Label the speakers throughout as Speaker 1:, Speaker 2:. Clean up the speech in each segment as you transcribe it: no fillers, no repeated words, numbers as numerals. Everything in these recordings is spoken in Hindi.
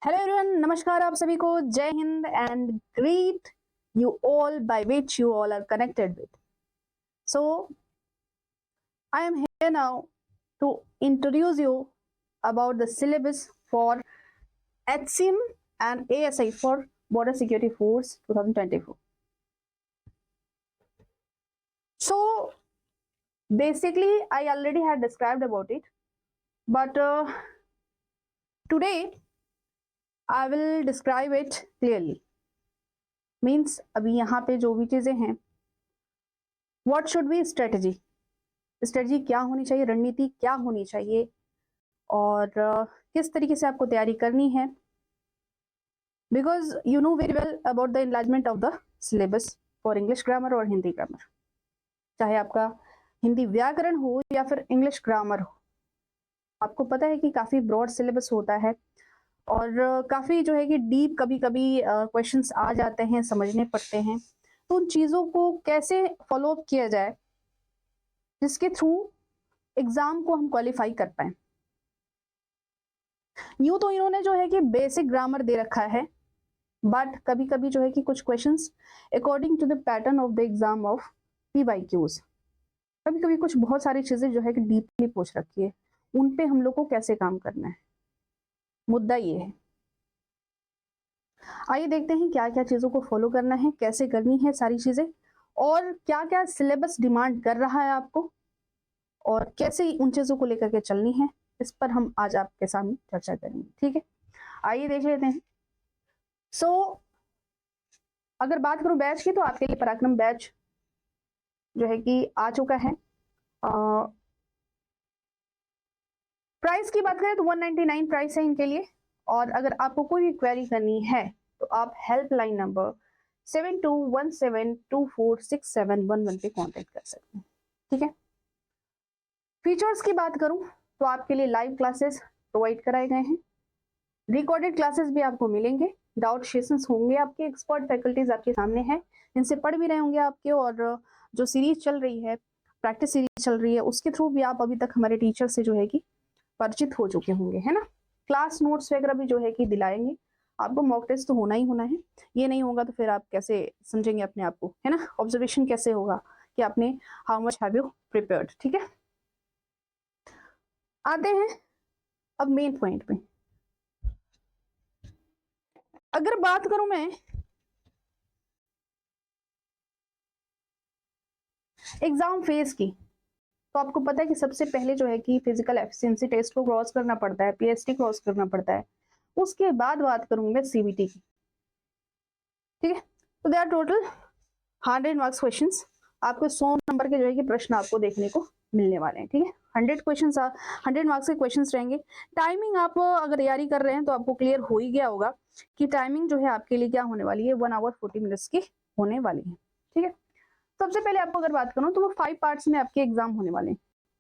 Speaker 1: हेलो एवरीवन, नमस्कार आप सभी को। Jai Hind and greet you all by which you all are connected with. So I am here now to introduce you about the syllabus for HCM and ASI for Border Security Force 2024. So basically I already had described about it, but today I will describe it clearly. Means अभी यहाँ पे जो भी चीजें हैं, what should be strategy, strategy क्या होनी चाहिए, रणनीति क्या होनी चाहिए और किस तरीके से आपको तैयारी करनी है। Because you know very well about the enlargement of the syllabus for English grammar और हिंदी ग्रामर, चाहे आपका हिंदी व्याकरण हो या फिर इंग्लिश ग्रामर हो। आपको पता है कि काफी ब्रॉड सिलेबस होता है और काफी जो है कि डीप कभी कभी क्वेश्चंस आ जाते हैं, समझने पड़ते हैं। तो उन चीजों को कैसे फॉलो अप किया जाए जिसके थ्रू एग्जाम को हम क्वालिफाई कर पाए। यूं तो इन्होंने जो है कि बेसिक ग्रामर दे रखा है, बट कभी कभी जो है कि कुछ questions according to the pattern of the exam of PYQs, कभी कभी कुछ बहुत सारी चीजें जो है कि डीपली पूछ रखी है, उन पे हम लोग को कैसे काम करना है, मुद्दा ये है। आइए देखते हैं क्या क्या चीजों को फॉलो करना है, कैसे करनी है सारी चीजें, और क्या क्या सिलेबस डिमांड कर रहा है आपको और कैसे उन चीजों को लेकर के चलनी है। इस पर हम आज आपके सामने चर्चा करेंगे, ठीक है। आइए देख लेते हैं। सो अगर बात करूं बैच की, तो आपके लिए पराक्रम बैच जो है कि आ चुका है। प्राइस की बात करें तो 199 प्राइस है इनके लिए, और अगर आपको कोई भी क्वेरी करनी है तो आप हेल्पलाइन नंबर 7217246711 पे कांटेक्ट कर सकते हैं, ठीक है। फीचर्स की बात करूं तो आपके लिए लाइव क्लासेस प्रोवाइड कराए गए हैं, रिकॉर्डेड क्लासेस भी आपको मिलेंगे, डाउट सेशंस होंगे, आपके एक्सपर्ट फैकल्टीज आपके सामने हैं, इनसे पढ़ भी रहे होंगे आपके, और जो सीरीज चल रही है, प्रैक्टिस सीरीज चल रही है, उसके थ्रू भी आप अभी तक हमारे टीचर से जो है कि परिचित हो चुके होंगे, है ना। क्लास नोट्स वगैरह भी जो है कि दिलाएंगे आपको। मॉक टेस्ट तो होना ही होना है, ये नहीं होगा तो फिर आप कैसे समझेंगे अपने आप को, है ना। ऑब्जर्वेशन कैसे होगा कि आपने how much have you prepared, ठीक है। आते हैं अब मेन पॉइंट पे। अगर बात करूं मैं एग्जाम फेज की, तो आपको पता है कि सबसे पहले जो है कि फिजिकल एफिशिएंसी टेस्ट को क्रॉस करना पड़ता है, PST क्रॉस करना पड़ता है। उसके बाद बात करूंगी मैं CBT की, ठीक है। तो they are total 100 marks questions, आपको 100 नंबर के जो है कि प्रश्न आपको देखने को मिलने वाले हैं, ठीक है। 100 मार्क्स के क्वेश्चंस रहेंगे। टाइमिंग आप अगर तैयारी कर रहे हैं तो आपको क्लियर हो ही गया होगा कि टाइमिंग जो है आपके लिए क्या होने वाली है, 1 आवर 40 मिनट्स की होने वाली है, ठीक है। सबसे पहले आपको अगर बात करूं तो वो 5 पार्ट्स में आपके एग्जाम होने वाले हैं।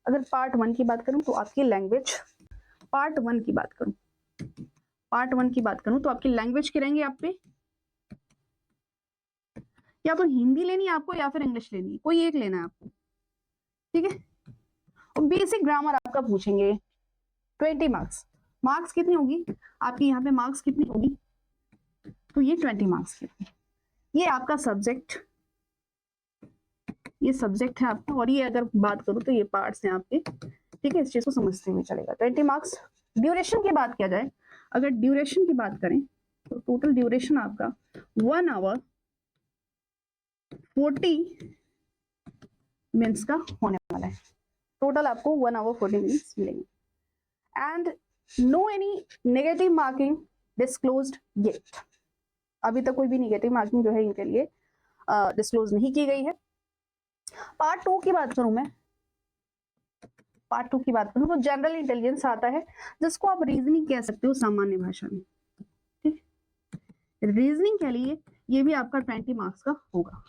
Speaker 1: अगर पार्ट 1 की बात करूं तो आपकी लैंग्वेज, पार्ट 1 की बात करूं तो आपकी लैंग्वेज के रहेंगे आप पे, या तो हिंदी लेनी है आपको या फिर इंग्लिश लेनी है, कोई एक लेना है आपको, ठीक है। और बेसिक ग्रामर आपका पूछेंगे 20 मार्क्स कितनी होगी आपकी, यहाँ पे मार्क्स कितनी होगी, तो ये 20 मार्क्स की। ये आपका सब्जेक्ट, ये सब्जेक्ट है आपका, और ये अगर बात करूं तो ये पार्ट्स हैं आपके, ठीक है। इस चीज को समझते हुए चलेगा। 20 मार्क्स। ड्यूरेशन की बात किया जाए, अगर ड्यूरेशन की बात करें तो टोटल ड्यूरेशन आपका 1 आवर 40 मिनट्स का होने वाला है। टोटल आपको 1 आवर 40 मिनट्स मिलेंगे। And no any negative marking disclosed yet. अभी तक कोई भी नेगेटिव मार्किंग जो है इनके लिए डिस्क्लोज नहीं की गई है। पार्ट 2 की बात करूं तो जनरल इंटेलिजेंस आता है, जिसको आप रीजनिंग कह सकते हो सामान्य भाषा में, ठीक। रीजनिंग के लिए ये भी आपका 20 मार्क्स का होगा।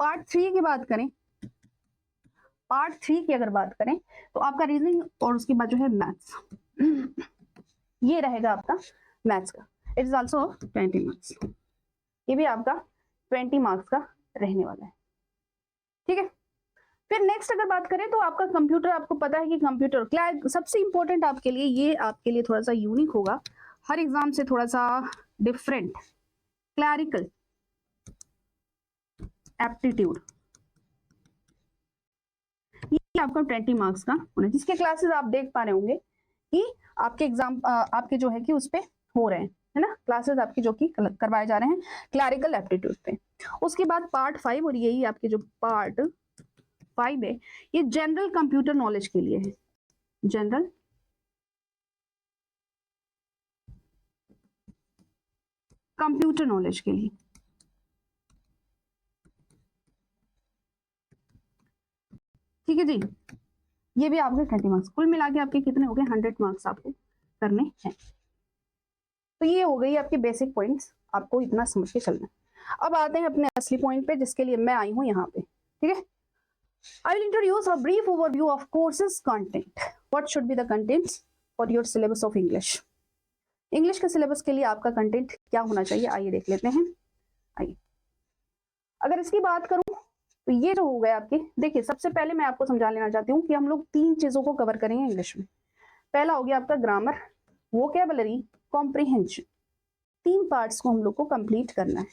Speaker 1: पार्ट 3 की अगर बात करें तो आपका रीजनिंग और उसके बाद जो है मैथ्स, ये रहेगा आपका मैथ्स का। इट इज ऑल्सो 20 मार्क्स, ये भी आपका 20 मार्क्स का रहने वाला है, ठीक है। फिर नेक्स्ट अगर बात करें तो आपका कंप्यूटर, आपको पता है कि कंप्यूटर क्या सबसे इंपॉर्टेंट आपके लिए, ये आपके लिए थोड़ा सा यूनिक होगा। हर एग्जाम से थोड़ा सा डिफरेंट, क्लैरिकल एप्टीट्यूड, ये आपका 20 मार्क्स का होना, जिसके क्लासेस आप देख पा रहे होंगे कि आपके एग्जाम आपके जो है कि उस पे हो रहे हैं, है ना, क्लासेस आपकी जो कि करवाए जा रहे हैं क्लैरिकल एप्टीट्यूड पे। उसके बाद पार्ट 5, और यही आपके जो पार्ट 5 है, ये जनरल कंप्यूटर नॉलेज के लिए है, जनरल कंप्यूटर नॉलेज के लिए। ठीक है जी, ये भी आपके 20 मार्क्स, कुल मिला के आपके कितने हो गए, 100 मार्क्स आपको करने हैं। तो ये हो गई आपके बेसिक पॉइंट्स, आपको इतना समझ के चलना है। अब आते हैं अपने असली पॉइंट पे, जिसके लिए मैं आई हूं यहाँ पे। ठीक है, I will introduce a brief overview of courses content. What should be the contents for your syllabus of English? English के सिलेबस के लिए आपका कंटेंट क्या होना चाहिए, आइए देख लेते हैं। आइए, अगर इसकी बात करूं तो ये जो हो गए आपके, देखिए सबसे पहले मैं आपको समझा लेना चाहती हूँ कि हम लोग 3 चीजों को कवर करेंगे इंग्लिश में। पहला हो गया आपका ग्रामर, वोकेबलरी, कॉम्प्रिहेंशन, 3 पार्ट्स को हम लोग को कंप्लीट करना है।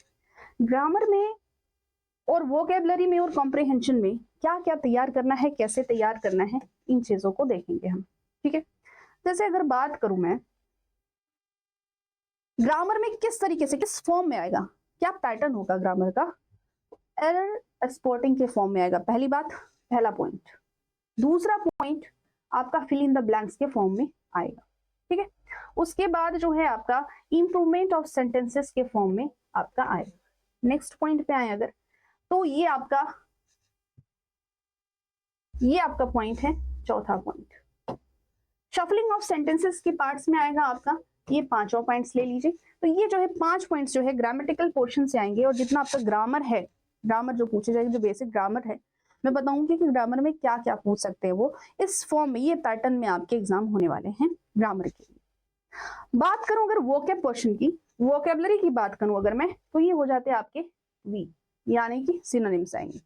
Speaker 1: ग्रामर में और वोकेबलरी में और कॉम्प्रिहेंशन में क्या क्या तैयार करना है, कैसे तैयार करना है, इन चीजों को देखेंगे हम। ठीक है, जैसे अगर बात करूं मैं ग्रामर में किस तरीके से, किस फॉर्म में आएगा, क्या पैटर्न होगा ग्रामर का, एरर एक्सपोर्टिंग के फॉर्म में आएगा, पहली बात, पहला पॉइंट। दूसरा पॉइंट आपका फिल इन द ब्लैंक्स के फॉर्म में आएगा। ठीक है, उसके बाद जो है आपका इंप्रूवमेंट ऑफ सेंटेंसेस के फॉर्म में आपका आएगा। नेक्स्ट पॉइंट पे आए अगर, तो ये आपका पॉइंट है, चौथा पॉइंट शफलिंग ऑफ सेंटेंसेस के पार्ट्स में आएगा आपका, ये 5 पॉइंट्स ले लीजिए। तो ये जो है 5 पॉइंट्स जो है ग्रामेटिकल पोर्शन से आएंगे, और जितना आपका ग्रामर है, ग्रामर जो पूछे जाएंगे, जो बेसिक ग्रामर है, मैं बताऊंगी कि ग्रामर में क्या क्या पूछ सकते हैं, वो इस फॉर्म में, ये पैटर्न में आपके एग्जाम होने वाले हैं ग्रामर के लिए। बात करूं अगर वोकेब पोर्शन की, वोकेबलरी की बात करूं अगर मैं, तो ये हो जाते हैं आपके वी, यानी कि सिनोनिम्स आएंगे,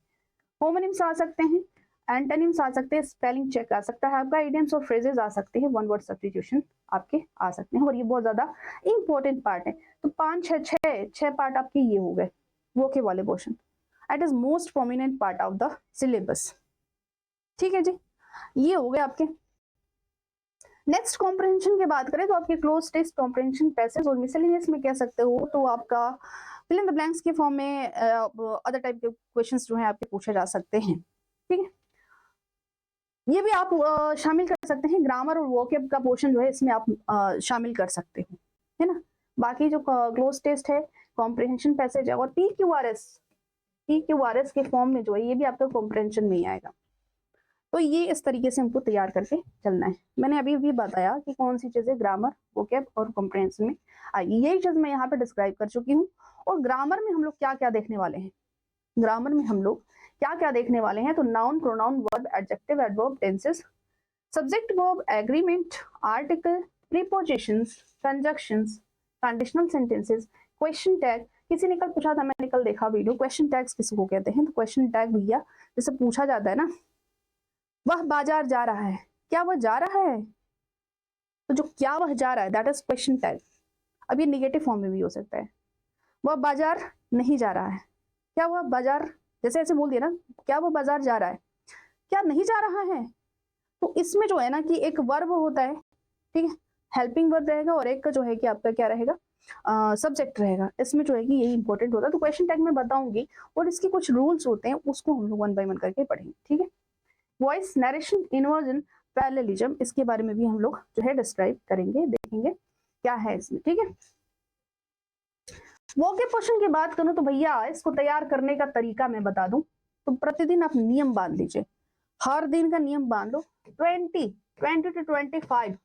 Speaker 1: होमोनिम्स आ सकते हैं, एंटोनिम्स आ सकते हैं, स्पेलिंग चेक आ सकता है आपका, इडियम्स और फ्रेजेस आ सकते हैं, वन वर्ड सब्स्टिट्यूशन आपके आ सकते हैं, और ये बहुत ज्यादा इंपॉर्टेंट पार्ट है। तो 5 6 पार्ट आपके ये हो गए वोके वाले portion, it is most prominent part of the syllabus. ठीक है जी, ये हो गए आपके। नेक्स्ट कॉम्प्रिहेंशन की बात करें तो आपके क्लोज टेस्ट, कॉम्प्रिहेंशन, पैसेज और मिसलेनियस में कह सकते हो, तो आपका फिल इन द ब्लैंक्स के फॉर्म में अदर टाइप के क्वेश्चंस जो है आपके पूछे जा सकते हैं। ठीक है, ये भी आप शामिल कर सकते हैं, ग्रामर और वोकेब का पोर्शन जो है इसमें आप शामिल कर सकते हो, है ना। बाकी जो क्लोज टेस्ट है, कॉम्प्रिहेंशन, पैसेज है, और PQRS के फॉर्म में जो है ये भी आपका कॉम्प्रिहेंशन में ही आएगा। तो ये इस तरीके से हमको तैयार करके चलना है। मैंने अभी भी बताया कि कौन सी चीजें ग्रामर, वोकेब और कॉम्प्रिहेंशन में आएगी, यही चीज मैं यहाँ पे डिस्क्राइब कर चुकी हूँ। और ग्रामर में हम लोग क्या क्या देखने वाले हैं, ग्रामर में हम लोग क्या क्या देखने वाले हैं, तो noun, pronoun, verb, adjective, adverb, tenses, subject, verb, agreement, article, prepositions, conjunctions, conditional sentences, question tag. किसी ने कल पूछा था, मैंने कल देखा वीडियो, क्वेश्चन टैग्स किसी को कहते हैं, तो क्वेश्चन टैग भैया जैसे पूछा जाता है ना, वह बाजार जा रहा है, क्या वह जा रहा है, तो जो क्या वह जा रहा है दैट इज क्वेश्चन टैग। अब ये निगेटिव फॉर्म में भी हो सकता है, वह बाजार नहीं जा रहा है, क्या वह बाजार, जैसे ऐसे बोल दिया ना, क्या वह बाजार जा रहा है, क्या नहीं जा रहा है। तो इसमें जो है ना कि एक वर्ब होता है, ठीक है, हेल्पिंग वर्ब रहेगा, और एक का जो है कि आपका क्या रहेगा, सब्जेक्ट रहेगा। इसमें जो है कि यही इंपॉर्टेंट होता है। तो क्वेश्चन टैग में बताऊंगी, और इसके कुछ रूल्स होते हैं, उसको हम लोग 1 बाय 1 करके पढ़ेंगे। ठीक है, वॉइस, नरेशन, इन्वर्जन, पैरेललिज्म, इसके बारे में भी हम लोग जो है डिस्क्राइब करेंगे, देखेंगे क्या है इसमें। ठीक है, वोकेब पोर्शन की बात करूं तो भैया इसको तैयार करने का तरीका मैं बता दूं, तो प्रतिदिन आप नियम बांध लीजिए, हर दिन का नियम बांध लो, 20 to 25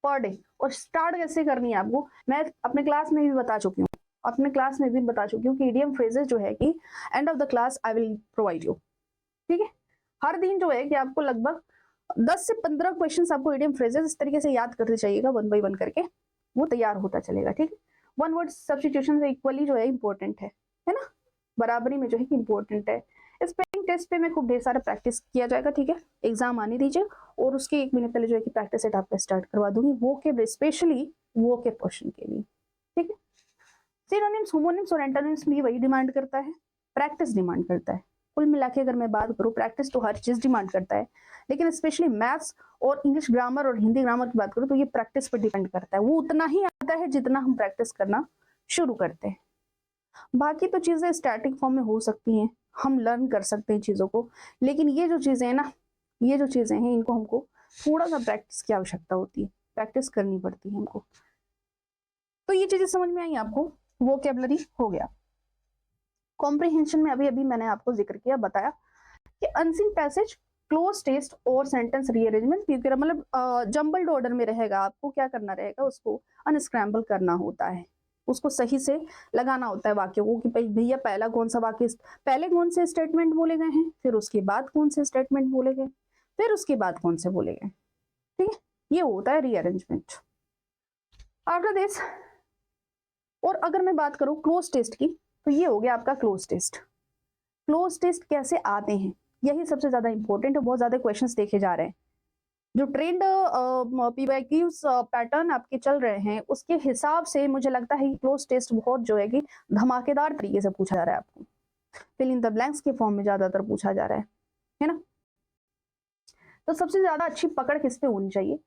Speaker 1: पर डे। और स्टार्ट कैसे करनी है आपको, मैं अपने क्लास में भी बता चुकी हूँ, कि इडियम फ्रेजेस जो है कि end of the class I will provide you. ठीक है, हर दिन जो है कि आपको लगभग 10 से 15 क्वेश्चन आपको इडियम फ्रेजेस इस तरीके से याद करते जाइएगा, 1 बाय 1 करके, वो तैयार होता चलेगा। ठीक है, वन वर्ड सब्स्टिट्यूशन से इक्वली जो है इंपॉर्टेंट है ना, बराबरी में जो है कि इंपॉर्टेंट है। स्पेलिंग टेस्ट पे में खूब ढेर सारा प्रैक्टिस किया जाएगा। ठीक है, एग्जाम आने दीजिए, और उसके 1 महीने पहले जो है कि प्रैक्टिस सेट आपका स्टार्ट करवा दूंगी। वो के स्पेशली वो के क्वेश्चन के लिए, ठीक है। सिनोनिम्स, होमोनिम्स और एंटोनिम्स भी वही डिमांड करता है, प्रैक्टिस डिमांड करता है। कुल मिला के अगर मैं बात करूँ, प्रैक्टिस तो हर चीज डिमांड करता है, लेकिन स्पेशली मैथ्स और इंग्लिश ग्रामर और हिंदी ग्रामर की बात करूँ तो ये प्रैक्टिस पर डिपेंड करता है। वो उतना ही आता है जितना हम प्रैक्टिस करना शुरू करते हैं। बाकी तो चीजें स्टैटिक फॉर्म में हो सकती हैं, हम लर्न कर सकते हैं चीजों को, लेकिन ये जो चीजें हैं ना, ये जो चीजें हैं इनको हमको थोड़ा सा प्रैक्टिस की आवश्यकता होती है, प्रैक्टिस करनी पड़ती है हमको। तो ये चीजें समझ में आई आपको, वोकैबुलरी हो गया। कॉम्प्रिहेंशन में अभी अभी मैंने आपको जिक्र किया, बताया कि अनसीन पैसेज, क्लोज टेस्ट और सेंटेंस रीअरेंजमेंट, क्योंकि मतलब जंबल्ड ऑर्डर में रहेगा, आपको क्या करना रहेगा, उसको अनस्क्रैम्बल करना होता है, उसको सही से लगाना होता है वाक्यों को कि भैया पहला कौन सा वाक्य, पहले कौन से स्टेटमेंट बोले गए हैं, फिर उसके बाद कौन से स्टेटमेंट बोले गए, फिर उसके बाद कौन से बोले गए, ठीक है। ये होता है रीअरेंजमेंट। आफ्टर दिस, और अगर मैं बात करूं क्लोज टेस्ट की, तो ये हो गया आपका क्लोज टेस्ट। क्लोज टेस्ट कैसे आते हैं, यही सबसे ज्यादा इंपॉर्टेंट है। बहुत ज्यादा क्वेश्चंस देखे जा रहे हैं, जो ट्रेंड पीवाईक्यूज पैटर्न आपके चल रहे हैं उसके हिसाब से मुझे लगता है कि क्लोज टेस्ट बहुत जो है कि धमाकेदार तरीके से पूछा जा रहा है आपको, फिल इन द ब्लैंक्स के फॉर्म में ज्यादातर पूछा जा रहा है ना। तो सबसे ज्यादा अच्छी पकड़ किस पे होनी चाहिए,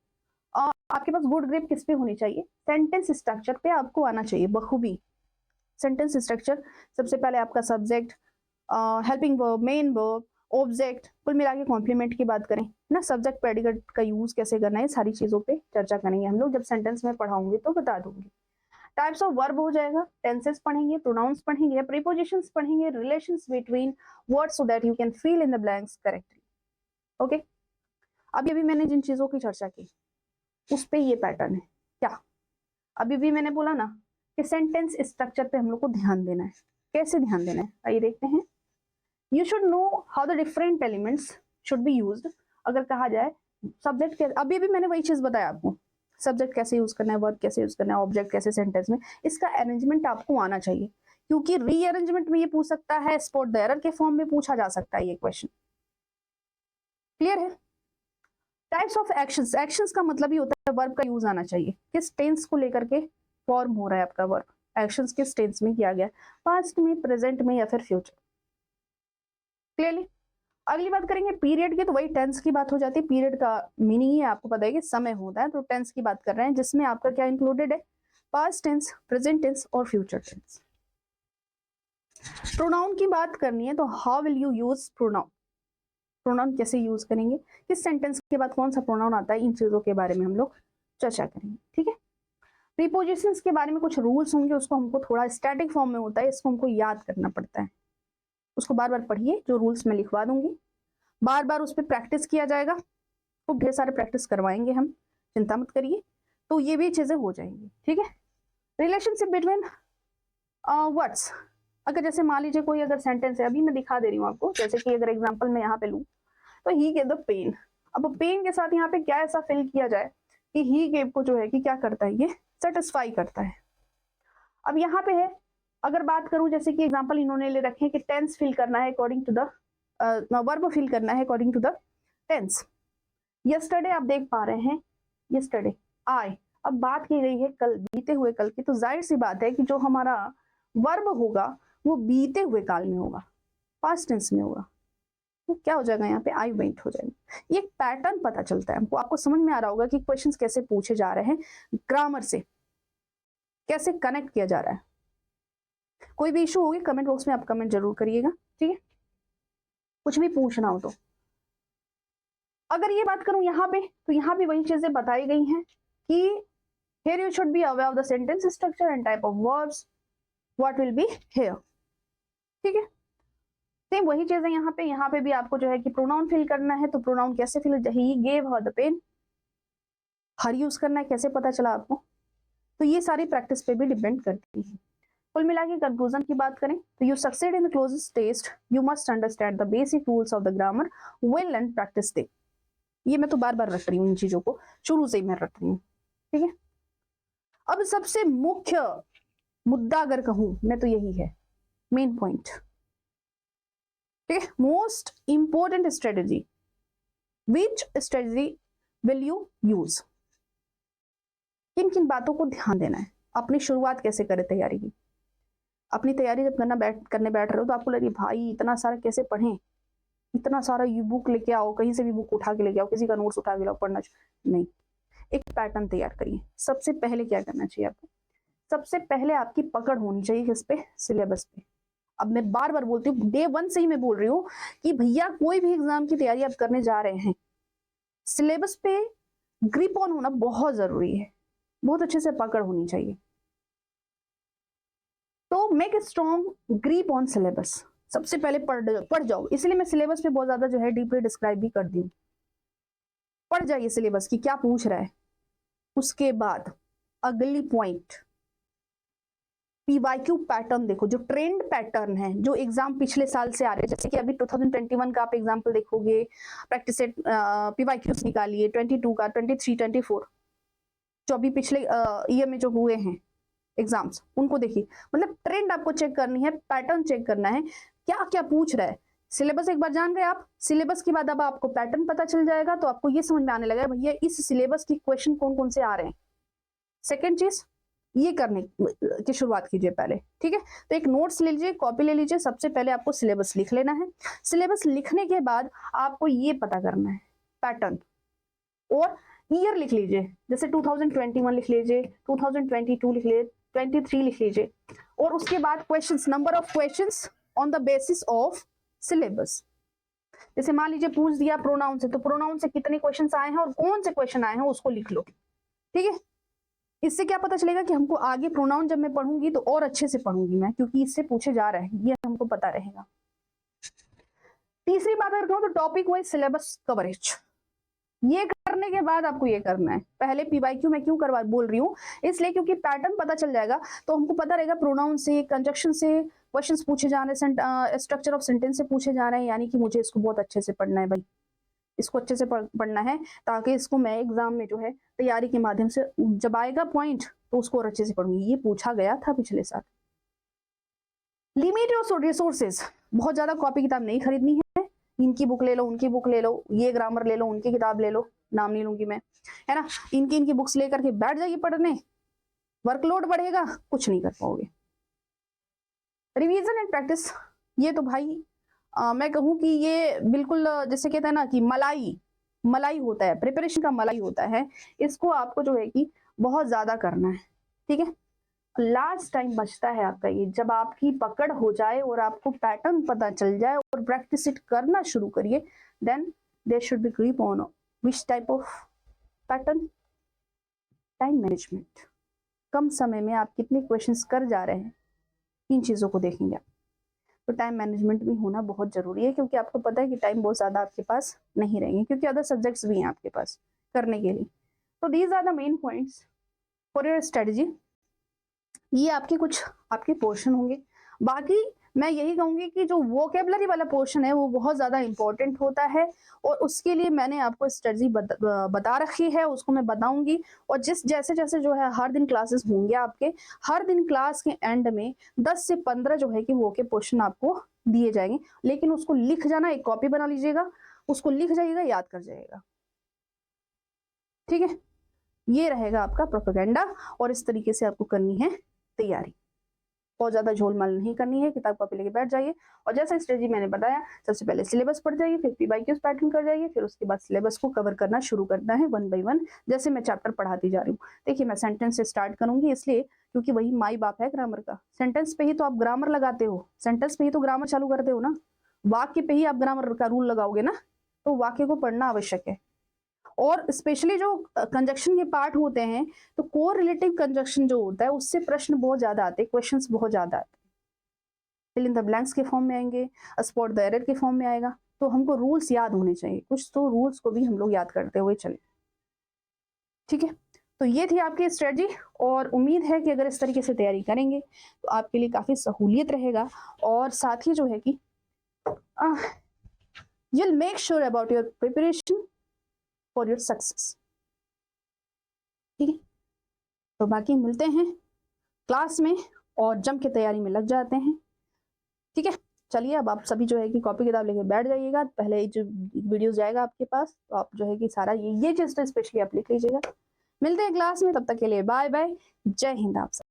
Speaker 1: आपके पास गुड ग्रिप किस पे होनी चाहिए, सेंटेंस स्ट्रक्चर पे आपको आना चाहिए बखूबी। सेंटेंस स्ट्रक्चर सबसे पहले आपका subject, helping verb, main verb, object, कुल मिला के कॉम्प्लीमेंट की बात करें ना, सब्जेक्ट प्रेडिकेट का यूज कैसे करना है, सारी चीजों पे चर्चा करेंगे हम लोग, जब सेंटेंस में पढ़ाऊंगी तो बता दूंगी। टाइप्स ऑफ वर्ब हो जाएगा, टेंसेस पढ़ेंगे, प्रोनाउंस पढ़ेंगे, प्रीपोजिशंस पढ़ेंगे, relations between words so that you can fill in the blanks correctly. Okay, अभी अभी मैंने जिन चीजों की चर्चा की उस पे ये पैटर्न है क्या, अभी भी मैंने बोला ना कि सेंटेंस स्ट्रक्चर पे हम लोग को ध्यान देना है। कैसे ध्यान देना है आइए देखते हैं। You should know how the different elements should be used। अगर कहा जाए सब्जेक्ट के, अभी भी मैंने वही चीज बताया आपको, सब्जेक्ट कैसे यूज करना है, वर्ब कैसे यूज करना है, ऑब्जेक्ट कैसे सेंटेंस में, इसका अरेंजमेंट आपको आना चाहिए, क्योंकि रीअरेंजमेंट में ये पूछ सकता है, स्पॉट द एरर के फॉर्म में पूछा जा सकता है ये क्वेश्चन। क्लियर है। टाइप्स ऑफ एक्शंस, एक्शंस का मतलब ही होता है वर्ब का यूज आना चाहिए, किस टेंस को लेकर के फॉर्म हो रहा है आपका वर्ब, एक्शंस किस टेंस में किया गया, पास्ट में, प्रेजेंट में या फिर फ्यूचर। क्लियरली। अगली बात करेंगे पीरियड की, तो वही टेंस की बात हो जाती है। पीरियड का मीनिंग ही आपको पता है कि समय होता है, तो टेंस की बात कर रहे हैं जिसमें आपका क्या इंक्लूडेड है, पास्ट टेंस, प्रेजेंट टेंस और फ्यूचर टेंस। प्रोनाउन की बात करनी है तो how will you use pronoun, pronoun कैसे यूज करेंगे, किस सेंटेंस के बाद कौन सा प्रोनाउन आता है, इन चीजों के बारे में हम लोग चर्चा करेंगे, ठीक है। प्रीपोजिशंस के बारे में कुछ रूल्स होंगे, उसको हमको थोड़ा स्टैटिक फॉर्म में होता है, इसको हमको याद करना पड़ता है, उसको बार बार पढ़िए, जो रूल्स मैं लिखवा दूंगी बार बार उस पर प्रैक्टिस किया जाएगा, खूब ढेर सारे प्रैक्टिस करवाएंगे हम, चिंता मत करिए, तो ये भी चीजें हो जाएंगी, ठीक है। रिलेशनशिप बिटवीन वर्ड्स, अगर जैसे मान लीजिए कोई अगर सेंटेंस है, अभी मैं दिखा दे रही हूँ आपको, जैसे कि अगर एग्जांपल मैं यहाँ पे लूँ तो ही गेव द पेन, अब पेन के साथ यहाँ पे क्या ऐसा फिल किया जाए कि ही गेव को जो है कि क्या करता है, ये सेटिस्फाई करता है। अब यहाँ पे है, अगर बात करूं जैसे कि एग्जांपल इन्होंने ले रखे हैं कि टेंस फिल करना है according to the verb fill करना है according to the tense. Yesterday आप देख पा रहे हैं, यस्टरडे आई, अब बात की गई है कल, बीते हुए कल की, तो जाहिर सी बात है कि जो हमारा वर्ब होगा वो बीते हुए काल में होगा, पास्ट टेंस में होगा, तो क्या हो जाएगा यहाँ पे, आई वेंट हो जाएगा। ये पैटर्न पता चलता है हमको, आपको समझ में आ रहा होगा कि क्वेश्चंस कैसे पूछे जा रहे हैं, ग्रामर से कैसे कनेक्ट किया जा रहा है। कोई भी इशू होगी कमेंट बॉक्स में आप कमेंट जरूर करिएगा, ठीक है, कुछ भी पूछना हो तो। अगर ये बात करूं यहाँ पे, तो यहाँ भी वही चीजें बताई गई हैं कि here you should be aware of the sentence structure and type of verbs what will be here, ठीक है। सेम वही चीजें यहाँ पे भी आपको जो है कि प्रोनाउन फिल करना है, तो प्रोनाउन कैसे fill, he gave her the pen, her use करना है, कैसे पता चला आपको, तो ये सारी प्रैक्टिस पे भी डिपेंड करती है। कुल मिला के कंक्लूजन की बात करें तो you succeed in the closest test, you must understand the basic rules of the grammar, well and practice they. ये मैं तो बार बार रट रही हूँ, इन चीजों को शुरू से ही मैं रट रही हूँ, ठीक है। अब सबसे मुख्य मुद्दा अगर कहूं मैं तो यही है, मेन पॉइंट, ठीक है, most important strategy, which strategy will you use, किन किन बातों को ध्यान देना है, अपनी शुरुआत कैसे करें तैयारी की। अपनी तैयारी जब करने बैठ रहे हो तो आपको लगे भाई इतना सारा कैसे पढ़ें, इतना सारा यू बुक लेके आओ, कहीं से भी बुक उठा के लेके आओ, किसी का नोट्स उठा के लाओ, पढ़ना नहीं। एक पैटर्न तैयार करिए। सबसे पहले क्या करना चाहिए आपको, सबसे पहले आपकी पकड़ होनी चाहिए किस पे, सिलेबस पे। अब मैं बार बार बोलती हूँ, डे 1 से ही मैं बोल रही हूँ कि भैया कोई भी एग्जाम की तैयारी आप करने जा रहे हैं, सिलेबस पे ग्रिप ऑन होना बहुत जरूरी है, बहुत अच्छे से पकड़ होनी चाहिए। तो make strong grip on syllabus, सबसे पहले पढ़ जाओ। इसलिए मैं सिलेबस पे बहुत ज्यादा जो है डीपली डिस्क्राइब भी कर दी हूँ। पढ़ जाइए सिलेबस की क्या पूछ रहा है। उसके बाद अगली पॉइंट, पीवाईक्यू पैटर्न देखो, जो ट्रेंड पैटर्न है, जो एग्जाम पिछले साल से आ रहे हैं, जैसे कि अभी 2021 का आप एग्जाम्पल देखोगे, प्रैक्टिस सेट पीवाईक्यूज निकालिए 22 का, 23, 24, जो अभी पिछले ईयर में जो हुए हैं एग्जाम्स, उनको देखिए। मतलब ट्रेंड आपको चेक करनी है, पैटर्न चेक करना है, क्या क्या पूछ रहा है। सिलेबस एक बार जान गए आप, सिलेबस के बाद अब आपको पैटर्न पता चल जाएगा, तो आपको ये समझ में आने लगा भैया इस सिलेबस की क्वेश्चन कौन कौन से आ रहे हैं। सेकेंड चीज, ये करने की शुरुआत कीजिए पहले, ठीक है। तो एक नोट्स ले लीजिए, कॉपी ले लीजिए, सबसे पहले आपको सिलेबस लिख लेना है। सिलेबस लिखने के बाद आपको ये पता करना है पैटर्न, और ईयर लिख लीजिए, जैसे 2021 लिख लीजिए, 2022 लिख लीजिए, 23 लिख लीजिए, और उसके बाद questions, number of questions on the basis of syllabus. जैसे मान लीजिए पूछ दिया प्रोनाउन से, तो प्रोनाउन से कितने क्वेश्चंस आए हैं और कौन से क्वेश्चन आए हैं उसको लिख लो, ठीक है। इससे क्या पता चलेगा कि हमको आगे प्रोनाउन जब मैं पढ़ूंगी तो और अच्छे से पढ़ूंगी मैं, क्योंकि इससे पूछे जा रहे हैं, ये हमको पता रहेगा। तीसरी बात अगर कहूं तो टॉपिक वाइज सिलेबस कवरेज, ये करने के बाद आपको ये करना है। पहले पीवाईक्यू मैं क्यों करवा बोल रही हूँ, इसलिए क्योंकि पैटर्न पता चल जाएगा, तो हमको पता रहेगा प्रोनाउन से, कंजक्शन से क्वेश्चंस पूछे जा रहे हैं, स्ट्रक्चर ऑफ सेंटेंस से पूछे जा रहे हैं, यानी कि मुझे इसको बहुत अच्छे से पढ़ना है भाई, इसको अच्छे से पढ़ना है, ताकि इसको मैं एग्जाम में जो है तैयारी के माध्यम से जब आएगा पॉइंट तो उसको और अच्छे से पढ़ूंगी। ये पूछा गया था पिछले साल। लिमिट योर रिसोर्सेज, बहुत ज्यादा कॉपी किताब नहीं खरीदनी है, इनकी बुक ले लो, उनकी बुक ले लो, ये ग्रामर ले लो, उनकी किताब ले लो, नाम नहीं लूंगी मैं, है ना। इनकी बुक्स लेकर के बैठ जाइए पढ़ने, वर्कलोड बढ़ेगा, कुछ नहीं कर पाओगे। रिवीजन एंड प्रैक्टिस, ये तो भाई मैं कहूँ कि ये बिल्कुल जैसे कहते हैं ना कि मलाई होता है, प्रिपरेशन का मलाई होता है, इसको आपको जो है कि बहुत ज्यादा करना है, ठीक है। लास्ट टाइम बचता है आपका ये, जब आपकी पकड़ हो जाए और आपको पैटर्न पता चल जाए और प्रैक्टिस इट करना शुरू करिए, then there should be grip on which type of pattern, time management, कम समय में आप कितने क्वेश्चंस कर जा रहे हैं, इन चीजों को देखेंगे आप। तो टाइम मैनेजमेंट भी होना बहुत जरूरी है, क्योंकि आपको पता है कि टाइम बहुत ज्यादा आपके पास नहीं रहेंगे, क्योंकि अदर सब्जेक्ट्स भी हैं आपके पास करने के लिए। तो these are the main points for your strategy. ये आपके पोर्शन होंगे। बाकी मैं यही कहूंगी कि जो वोकेबलरी वाला पोर्शन है वो बहुत ज्यादा इंपॉर्टेंट होता है, और उसके लिए मैंने आपको स्ट्रेटजी बता रखी है, उसको मैं बताऊंगी। और जैसे जैसे जो है हर दिन क्लासेस होंगे आपके, हर दिन क्लास के एंड में 10 से 15 जो है कि वोके पोर्शन आपको दिए जाएंगे, लेकिन उसको लिख जाना, एक कॉपी बना लीजिएगा, उसको लिख जाइएगा, याद कर जाइएगा, ठीक है। ये रहेगा आपका प्रोपेगेंडा, और इस तरीके से आपको करनी है तैयारी। बहुत ज्यादा झोलमाल नहीं करनी है, किताब कॉपी लेके बैठ जाइए, और जैसा स्ट्रेटजी मैंने बताया, सबसे पहले सिलेबस पढ़ जाइए, फिर पीवाईक्यूज पैटर्न कर जाइए, फिर उसके बाद सिलेबस को कवर करना शुरू करना है 1 बाय 1, जैसे मैं चैप्टर पढ़ाती जा रही हूँ। देखिए मैं सेंटेंस से स्टार्ट करूंगी, इसलिए क्योंकि वही माई बाप है ग्रामर का। सेंटेंस पे ही तो आप ग्रामर लगाते हो, सेंटेंस पे ही तो ग्रामर चालू करते हो ना, वाक्य पे ही आप ग्रामर का रूल लगाओगे ना, तो वाक्य को पढ़ना आवश्यक है। और स्पेशली जो कंजक्शन के पार्ट होते हैं, तो कोर रिलेटिव कंजक्शन जो होता है उससे प्रश्न बहुत ज्यादा आते हैं, क्वेश्चंस बहुत ज्यादा आते हैं, फिल इन द ब्लैंक्स के फॉर्म में आएंगे, स्पॉट द एरर के फॉर्म में आएगा। तो हमको रूल्स याद होने चाहिए, कुछ तो रूल्स को भी हम लोग याद करते हुए चले, ठीक है। तो ये थी आपकी स्ट्रेटजी, और उम्मीद है कि अगर इस तरीके से तैयारी करेंगे तो आपके लिए काफी सहूलियत रहेगा, और साथ ही जो है कि you'll make sure about your preparation for your success, ठीक है। तो बाकी मिलते हैं क्लास में और जम के तैयारी में लग जाते हैं, ठीक है। चलिए अब आप सभी जो है कि कॉपी किताब लेके बैठ जाइएगा, पहले जो वीडियो जाएगा आपके पास, तो आप जो है कि सारा ये चीज तो स्पेशली आप लिख लीजिएगा, मिलते हैं क्लास में, तब तक के लिए बाय बाय, जय हिंद आप सब।